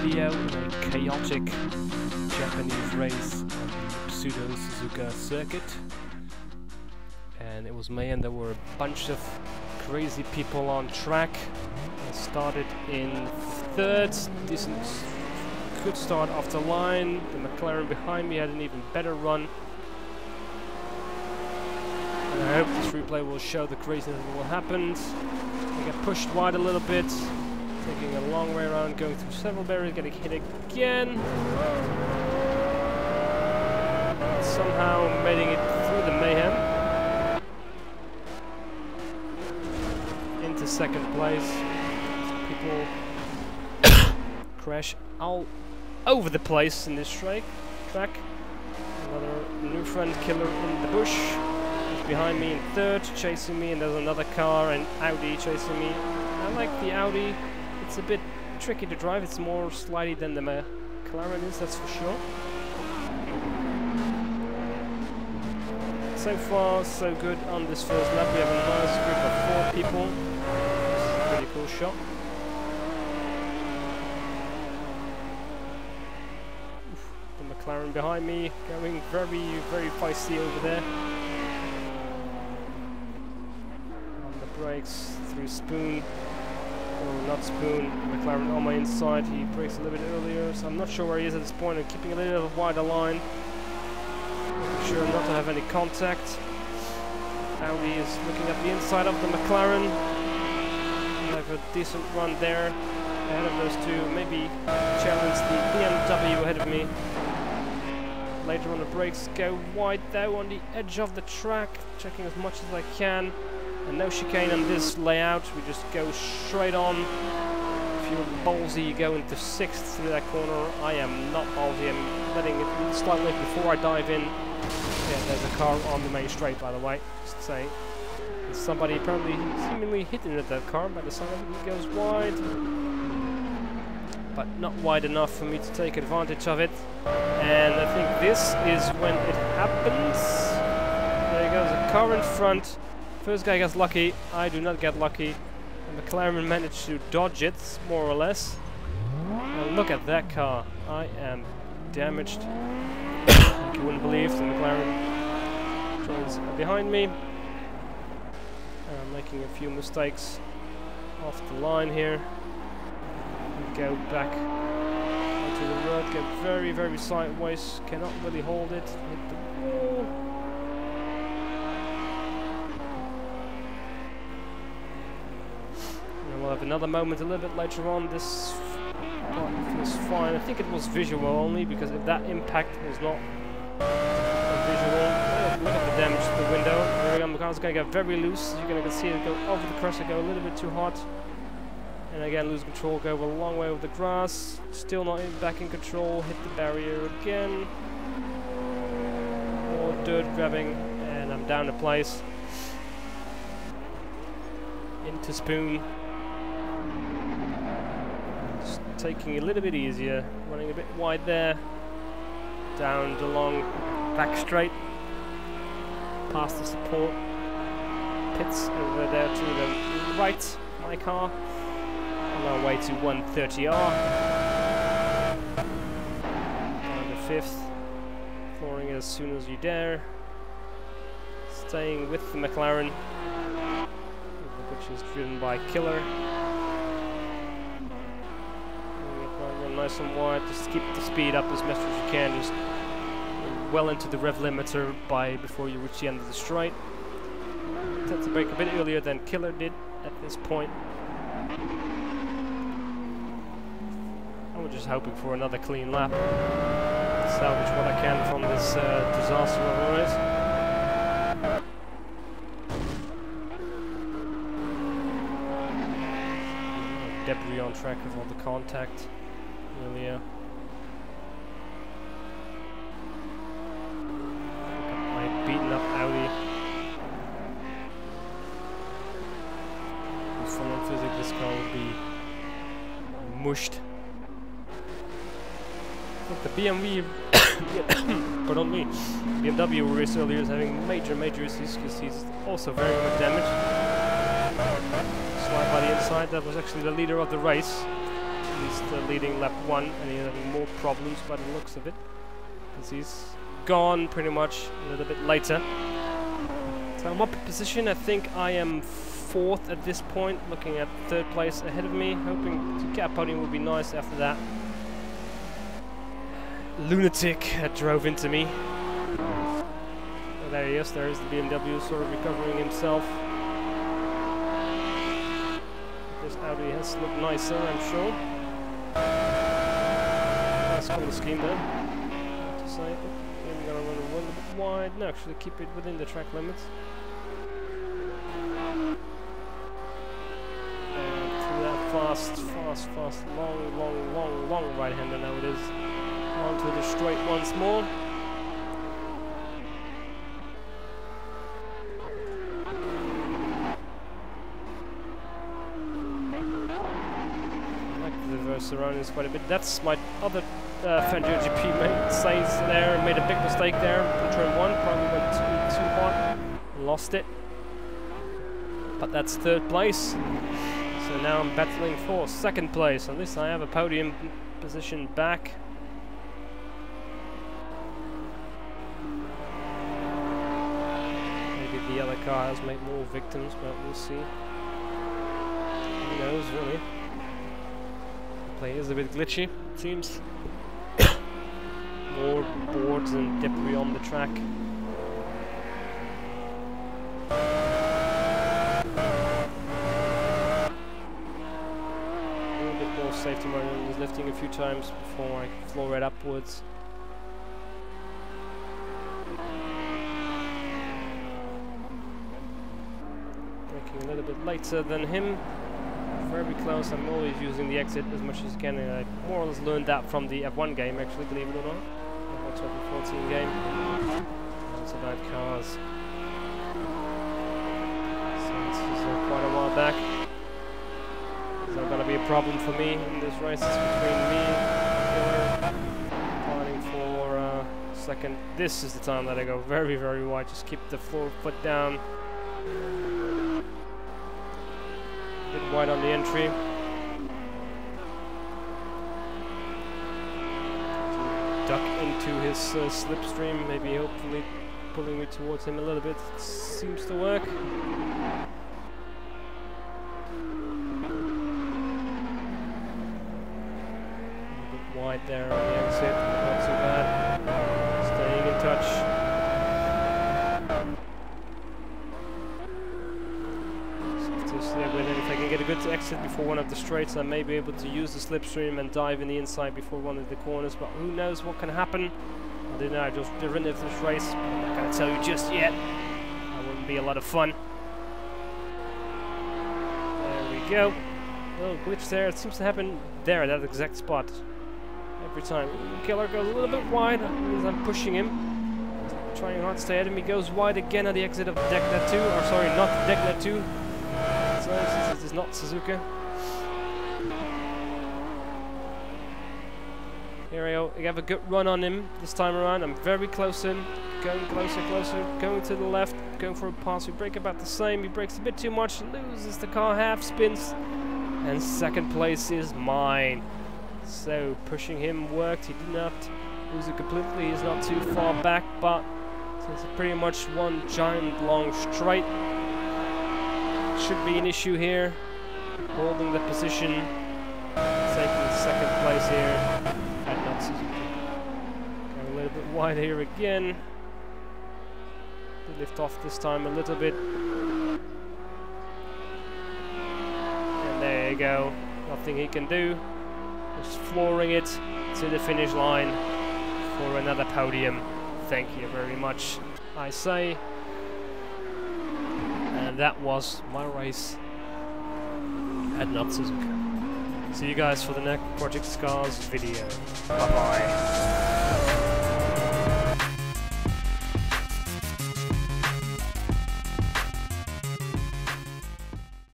Video in a chaotic Japanese race on the pseudo-Suzuka circuit, and it was me, and there were a bunch of crazy people on track. I started in third, decent, good start off the line. The McLaren behind me had an even better run, and I hope this replay will show the craziness of what happened. I got pushed wide a little bit, taking a long way around, going through several barriers, getting hit again. Somehow making it through the mayhem into second place. People crash all over the place in this track. Another new friend killer in the bush. He's behind me in third, chasing me, and there's another car, an Audi, chasing me. I like the Audi. It's a bit tricky to drive, it's more slidey than the McLaren is, that's for sure. So far, so good on this first lap. We have a nice group of 4 people. This is a pretty cool shot. Oof, the McLaren behind me, going very, very feisty over there. On the brakes, through Spoon. Oh, not Spoon, McLaren on my inside. He brakes a little bit earlier, so I'm not sure where he is at this point. I'm keeping a little wider line, making sure not to have any contact. Audi is looking at the inside of the McLaren. I have a decent run there ahead of those two. Maybe challenge the BMW ahead of me. Later on, the brakes go wide though on the edge of the track, checking as much as I can. And no chicane on this layout, we just go straight on. If you're ballsy, you go into 6th through that corner. I am not ballsy, I'm letting it slightly before I dive in. Yeah, there's a car on the main straight, by the way, just to say. There's somebody apparently seemingly hitting at that car, by the side of it, he goes wide. But not wide enough for me to take advantage of it. And I think this is when it happens. There goes a car in front. First guy gets lucky, I do not get lucky. And McLaren managed to dodge it, more or less. And look at that car, I am damaged. Like you wouldn't believe, the McLaren joins behind me. And I'm making a few mistakes off the line here. We go back onto the road, get very, very sideways, cannot really hold it, hit the wall. We'll have another moment a little bit later on. This part feels fine. I think it was visual only, because if that impact was not visual, look at the damage to the window. The car's going to get very loose. You're going to see it go over the crusher, go a little bit too hard. And again, lose control, go a long way over the grass. Still not back in control, hit the barrier again. More dirt grabbing, and I'm down a place. Into Spoon. Taking it a little bit easier, running a bit wide there, down the long back straight, past the support pits over there to the right, my car, on our way to 130R, down to 5th, flooring it as soon as you dare, staying with the McLaren, which is driven by Killer. Nice and wide, just keep the speed up as much as you can, just well into the rev limiter before you reach the end of the straight. Tend to brake a bit earlier than Killer did at this point. I was just hoping for another clean lap, salvage what I can from this disaster otherwise. Debris on track with all the contact earlier. Look at my beaten up Audi. With full on physics, this car will be mushed. I think the BMW Pardon me. BMW race earlier is having major issues because he's also very much damaged. Slide by the inside. That was actually the leader of the race. He's leading lap 1, and he's having more problems by the looks of it, because he's gone pretty much a little bit later. So I'm up in position. I think I am 4th at this point, looking at 3rd place ahead of me, hoping to get a podium would be nice after that lunatic that drove into me. Oh, there he is, there's the BMW sort of recovering himself. This Audi has looked nicer, I'm sure. Nice colour scheme there. To say, I'm gonna run a little bit wide. No, actually keep it within the track limits. And through that fast, long right-hander now it is. Onto the straight once more. Surroundings quite a bit. That's my other Fangio GP mate, Sainz there, made a big mistake there in turn 1, probably went too hard, lost it. But that's 3rd place, so now I'm battling for 2nd place. At least I have a podium position back. Maybe the other car has made more victims, but we'll see. Who knows, really. Play is a bit glitchy, it seems. More boards and debris on the track. A little bit more safety margin. I was lifting a few times before I floor it upwards. Braking a little bit later than him. Very close. I'm always using the exit as much as you can, and I more or less learned that from the F1 game, actually, believe it or not. F1 2014 game. It's about cars. So this is quite a while back. It's not going to be a problem for me in this race. It's between me and fighting for 2nd. This is the time that I go very wide. Just keep the foot down. Bit wide on the entry. Duck into his slipstream, maybe hopefully pulling me towards him a little bit. Seems to work. A bit wide there on the exit, not too bad. Staying in touch. If I can get a good exit before one of the straights, I may be able to use the slipstream and dive in the inside before one of the corners, but who knows what can happen. I don't know, I just driven into this race, but I'm not going to tell you just yet. That wouldn't be a lot of fun. There we go. A little glitch there, it seems to happen there, that exact spot. Every time. Killer goes a little bit wide, that means I'm pushing him. Trying hard to stay ahead of me, goes wide again at the exit of Decknet 2, or sorry, not Decknet 2. Since this is not Suzuka. Here I go. I have a good run on him this time around. I'm very close to him. Going closer, going to the left, going for a pass. We brake about the same. He brakes a bit too much, loses the car, half spins, and 2nd place is mine. So pushing him worked. He did not lose it completely. He's not too far back, but it's pretty much one giant long straight. Should be an issue here. Holding the position, taking 2nd place here, and not Suzuki. Going a little bit wide here again. Lift off this time a little bit. And there you go. Nothing he can do. Just flooring it to the finish line for another podium. Thank you very much, I say. And that was my race at Not Suzuka. See you guys for the next Project Scars video. Bye bye.